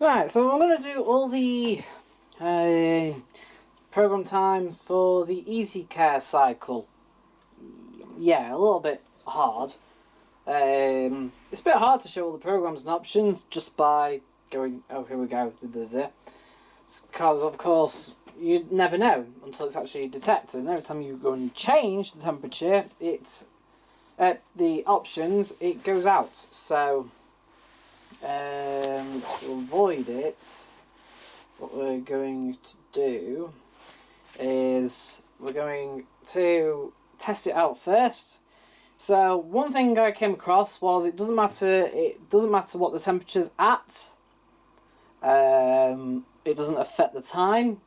Right, so I'm going to do all the program times for the Easy Care cycle. Yeah, a little bit hard. It's a bit hard to show all the programs and options just by going, oh, here we go, because, of course, you never know until it's actually detected. And every time you go and change the temperature, the options, it goes out. So, to avoid it, what we're going to do is we're going to test it out first. So one thing I came across was it doesn't matter what the temperature's at. It doesn't affect the time.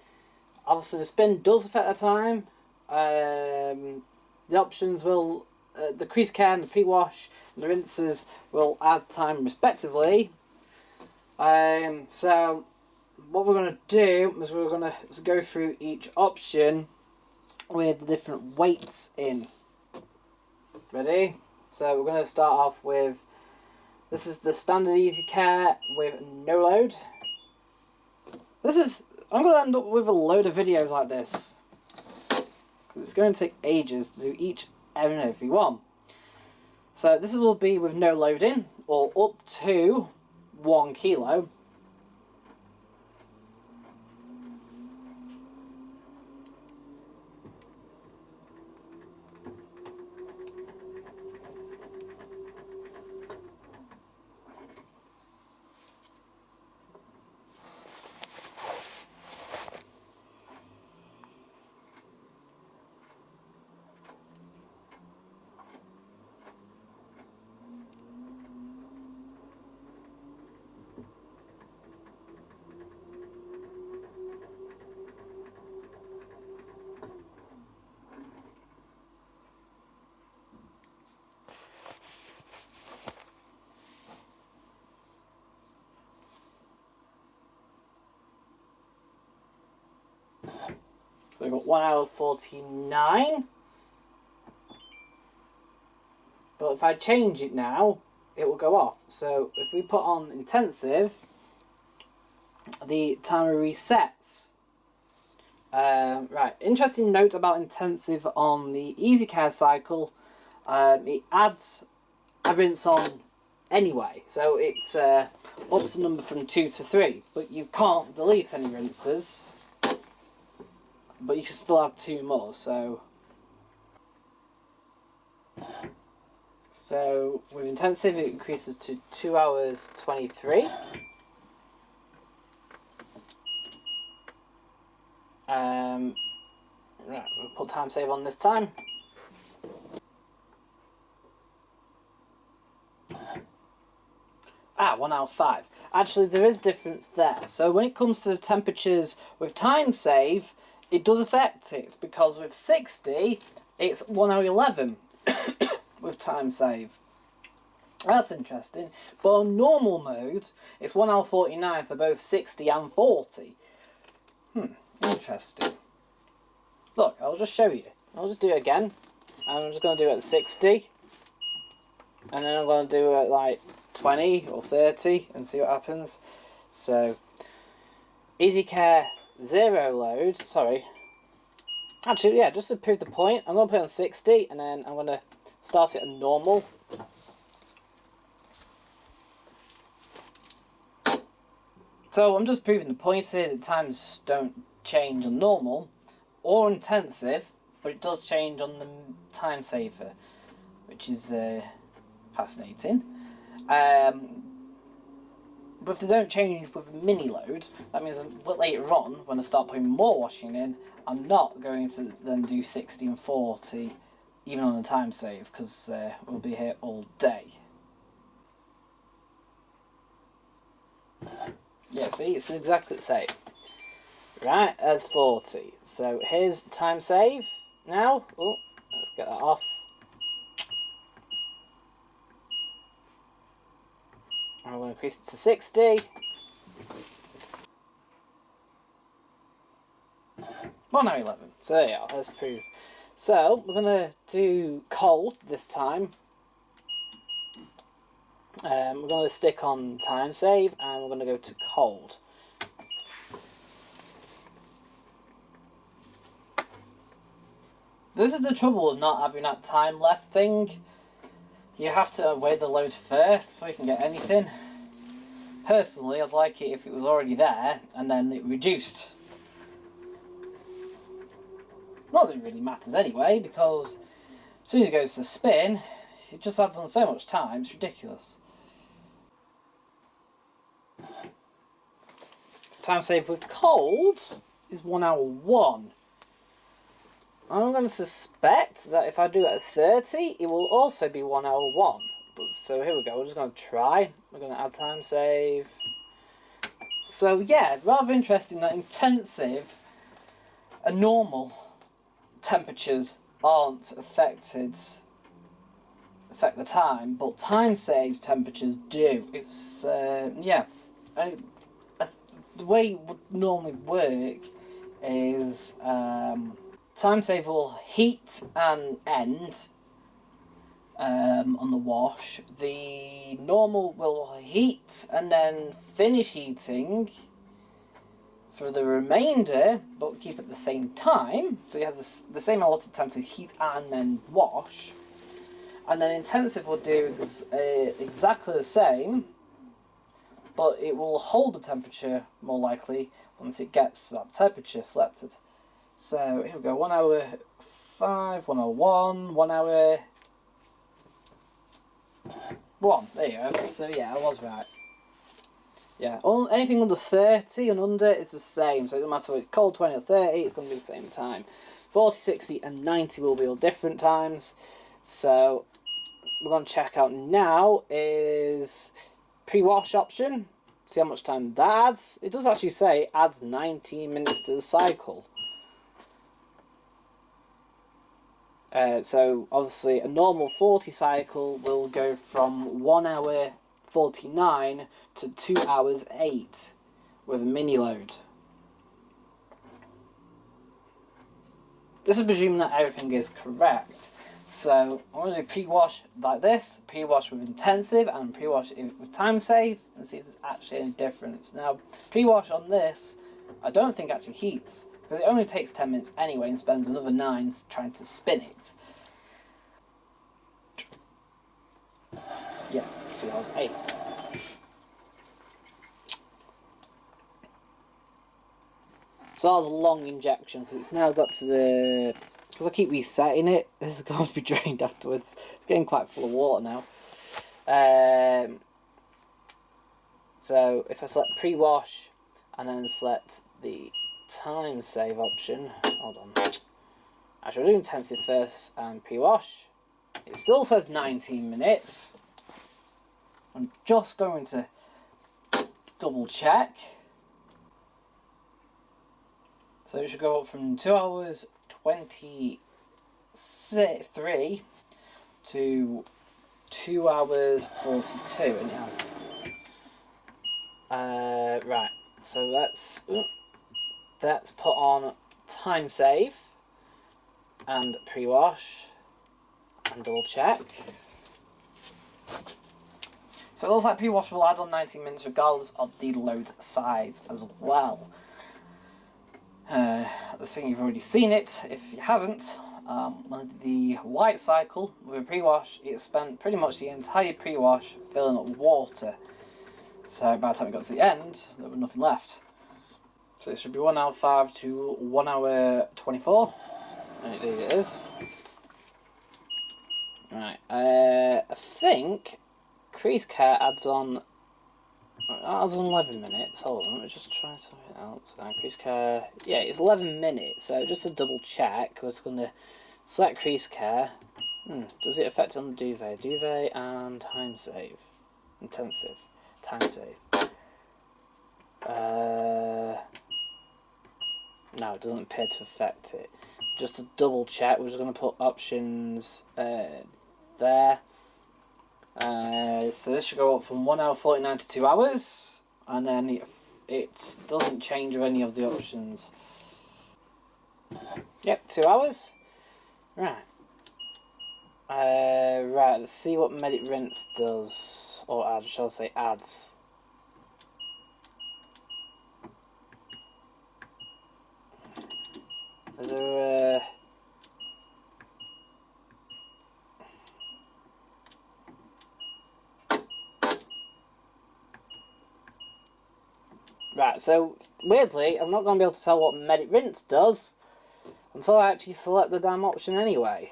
Obviously the spin does affect the time. The options will, the crease care and the pre-wash and the rinses will add time respectively. So what we're going to do is we're going to go through each option with the different weights in. Ready? So we're going to start off with, this is the standard Easy Care with no load. I'm going to end up with a load of videos like this, because it's going to take ages to do each and every one. So this will be with no loading, or up to 1 kilo. So we've got 1 hour 49. But if I change it now, it will go off. So if we put on intensive, the timer resets. Right, interesting note about intensive on the Easy Care cycle. It adds a rinse on anyway, so it's ups the number from 2 to 3. But you can't delete any rinses. But you can still have 2 more, so with intensive it increases to 2 hours 23. Right, we'll put time save on this time. Ah, 1 hour 5. Actually, there is a difference there. So when it comes to the temperatures with time save, it does affect it, because with 60, it's 1 hour 11 with time save. That's interesting. But on normal mode, it's 1 hour 49 for both 60 and 40. Interesting. Look, I'll just show you. I'll just do it again. I'm just going to do it at 60. And then I'm going to do it like 20 or 30 and see what happens. So, Easy Care 0 load. Sorry. Actually, yeah, just to prove the point, I'm going to put it on 60 and then I'm going to start it at normal. So I'm just proving the point here that times don't change on normal or intensive, but it does change on the time saver, which is fascinating. But if they don't change with mini load, that means later on, when I start putting more washing in, I'm not going to then do 60 and 40, even on the time save, because we'll be here all day. Yeah, see, it's exactly the same. Right, as 40. So here's time save now. Oh, let's get that off. I'm going to increase it to 60. 1 hour 11. So there you are, let's prove. So we're going to do cold this time. We're going to stick on time save, and we're going to go to cold. This is the trouble with not having that time left thing. You have to wait the load first before you can get anything. Personally, I'd like it if it was already there and then it reduced. Not that it really matters anyway, because as soon as it goes to spin, it just adds on so much time, it's ridiculous. Time save with cold is 1 hour 1. I'm going to suspect that if I do it at 30, it will also be 1 hour 1. But, so here we go, we're just going to try. We're going to add time save. So yeah, rather interesting that intensive and normal temperatures aren't affect the time, but time save temperatures do. It's, yeah. The way it would normally work is time save will heat and end on the wash. The normal will heat and then finish heating for the remainder, but keep at the same time. So it has the same amount of time to heat and then wash. And then intensive will do exactly the same, but it will hold the temperature more likely once it gets that temperature selected. So here we go, 1 hour 5, 1 hour 1, 1 hour 1. There you go. So yeah, I was right. Yeah, anything under 30 and under is the same. So it doesn't matter whether it's cold 20 or 30, it's going to be the same time. 40, 60 and 90 will be all different times. So we're going to check out now is pre-wash option. See how much time that adds. It does actually say adds 19 minutes to the cycle. So obviously a normal 40 cycle will go from 1 hour 49 to 2 hours 8 with a mini load. This is presuming that everything is correct. So I'm going to do pre-wash like this, pre-wash with intensive and pre-wash with time save and see if there's actually any difference. Now pre-wash on this I don't think actually heats, because it only takes 10 minutes anyway and spends another 9 trying to spin it. Yeah, 2 hours 8. So that was a long injection, because it's now got to the... Because I keep resetting it, this is going to be drained afterwards. It's getting quite full of water now. So if I select pre-wash and then select the time save option, hold on. Actually, I'll do intensive first and pre-wash. It still says 19 minutes. I'm just going to double check. So it should go up from 2 hours 23 to 2 hours 42, and it has. Right, so let's put on time save and pre-wash and double check. So it looks like pre-wash will add on 19 minutes regardless of the load size as well. I think you've already seen it. If you haven't, the white cycle with a pre-wash, it spent pretty much the entire pre-wash filling up water. So by the time it got to the end, there was nothing left. So it should be 1 hour 5 to 1 hour 24. And indeed it is. Right, I think crease care adds on 11 minutes. Hold on, let me just try something else. Crease care, yeah, it's 11 minutes. So just to double check, we're just going to select crease care. Does it affect on the duvet? Duvet and time save. Intensive. Time save. No, it doesn't appear to affect it. Just to double check, we're just going to put options there. So this should go up from 1 hour 49 to 2 hours, and then it doesn't change with any of the options. Yep, 2 hours. Right. Right, let's see what Medit Rinse does, or adds, shall I say adds. Is there Right, so weirdly, I'm not going to be able to tell what Medit Rinse does until I actually select the damn option anyway.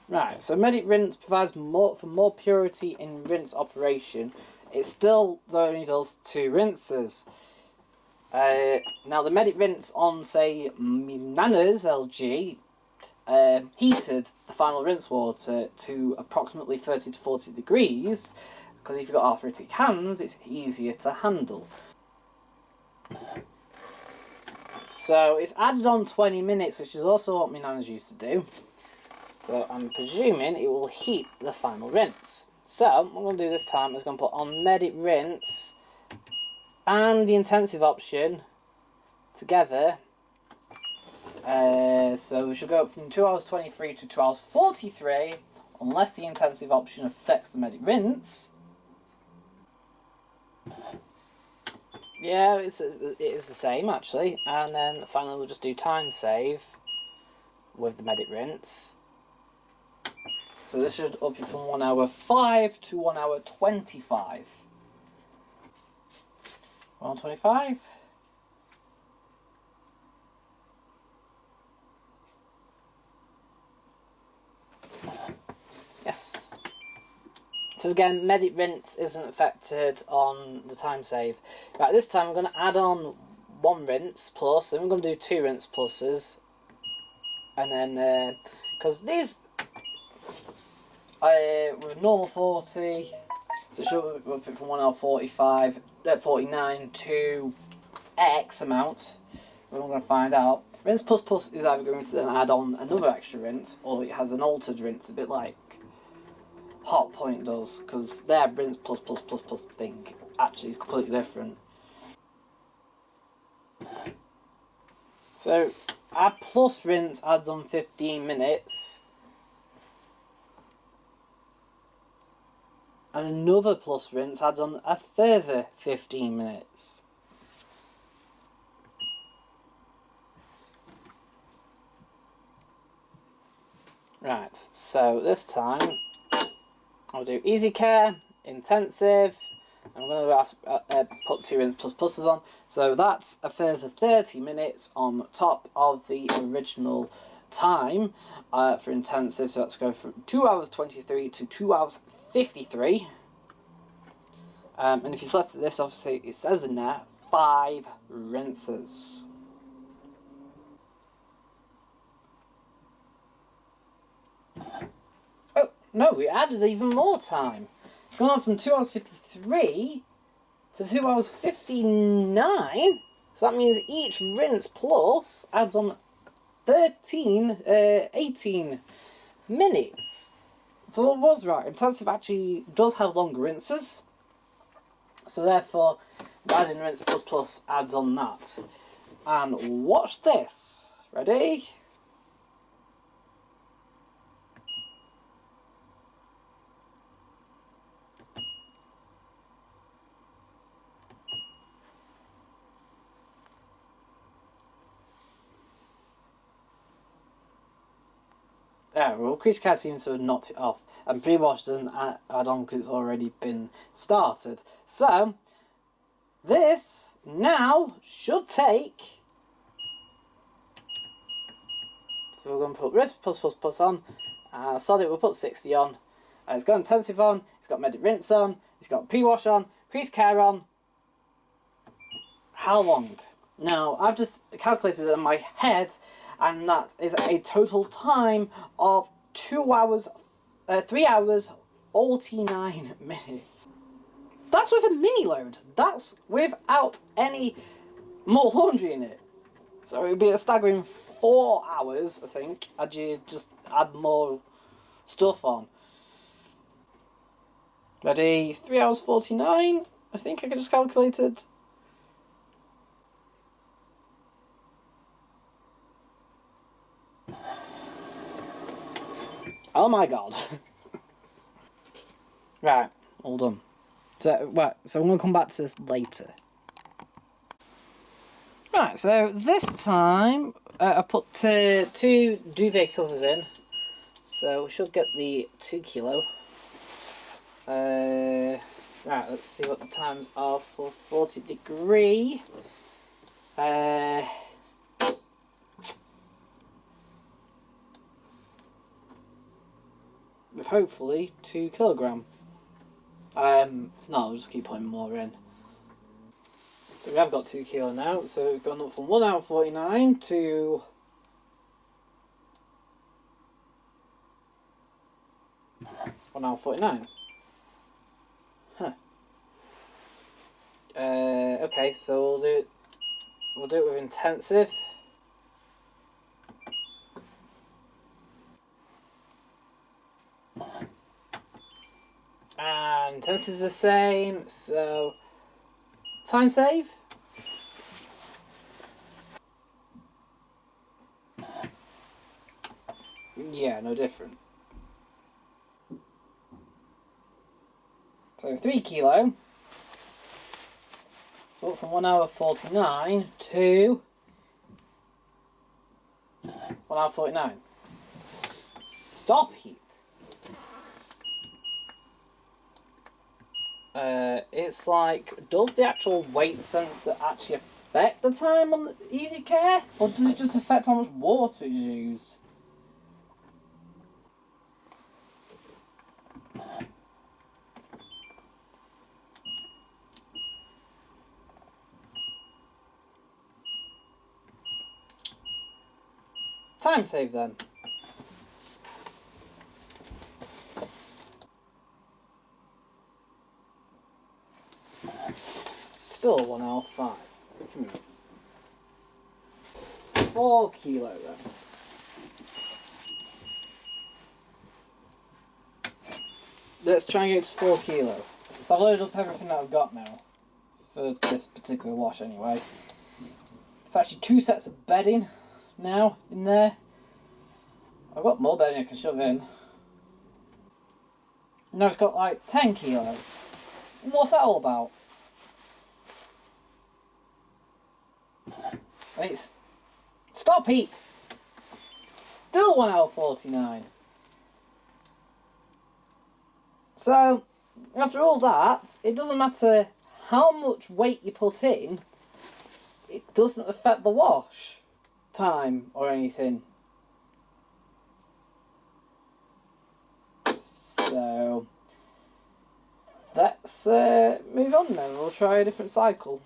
Right, so Medit Rinse provides for more purity in rinse operation. It still only does 2 rinses. Now the Medit Rinse on, say, Nana's LG heated the final rinse water to approximately 30 to 40 degrees, because if you've got arthritic hands, it's easier to handle. So it's added on 20 minutes, which is also what my Nana's used to do. So I'm presuming it will heat the final rinse. So what I'm going to do this time is going to put on Medit Rinse and the intensive option together. So we should go from 2 hours 23 to 2 hours 43, unless the intensive option affects the Medit Rinse. Yeah, it is the same actually. And then finally we'll just do time save with the Medit Rinse. So this should up you from 1 hour 5 to 1 hour 25. 1:25. Yes. So again, Medit Rinse isn't affected on the time save. Right, this time I'm going to add on 1 rinse plus, then we're going to do 2 rinse pluses. And then, because these, with normal 40, so it should up it from 1 hour 45, 49 to X amount. We're not going to find out. Rinse plus plus is either going to then add on another extra rinse, or it has an altered rinse, a bit like Hotpoint does, because their rinse plus plus plus plus thing actually is completely different. So our plus rinse adds on 15 minutes, and another plus rinse adds on a further 15 minutes. Right, so this time I'll do easy care, intensive. I'm going to put 2 rinse plus pluses on, so that's a further 30 minutes on top of the original time for intensive. So let's go from 2 hours 23 to 2 hours 53. And if you select this, obviously it says in there 5 rinses. Oh no, we added even more time. It's gone on from 2 hours 53 to 2 hours 59. So that means each rinse plus adds on 18 minutes. So I was right. Intensive actually does have longer rinses. So therefore, adding rinse plus plus adds on that. And watch this. Ready? Yeah, well, Chris Cat seems to have knocked it off. And pre-wash doesn't add on because it's already been started. So, this now should take... So we're going to put rinse plus plus plus on. Solid, we'll put 60 on. It's got intensive on, it's got Medit Rinse on, it's got pre-wash on, crease care on. How long? Now, I've just calculated it in my head, and that is a total time of 3 hours 49 minutes. That's with a mini load. That's without any more laundry in it. So it would be a staggering 4 hours, I think, and you just add more stuff on. Ready? 3 hours 49. I think I just calculated. Oh my god. Right, all done. So, so I'm going to come back to this later. Right, so this time I put 2 duvet covers in. So we should get the 2 kilo. Right, let's see what the times are for 40 degree. With hopefully 2 kilogram. If not, I'll just keep putting more in. So we have got 2 kilo now, so we've gone up from 1 hour 49 to 1 hour 49. Huh. Okay, so we'll do it with intensive. And intensive is the same, so time save. Yeah, no different. So 3 kilo. Up from 1 hour 49 to 1 hour 49. Stop heat. It's like, does the actual weight sensor actually affect the time on the Easy Care? Or does it just affect how much water is used? Time save then. Still 1 hour 5. 4 kilo then. Let's try and get to 4 kilo. So I've loaded up everything that I've got now. For this particular wash anyway. It's actually 2 sets of bedding now in there. I've got more bedding I can shove in. Now it's got like 10 kilo. What's that all about? And it's... Stop heat! Still 1 hour 49. So, after all that, it doesn't matter how much weight you put in, it doesn't affect the wash time or anything. So, let's move on then. We'll try a different cycle.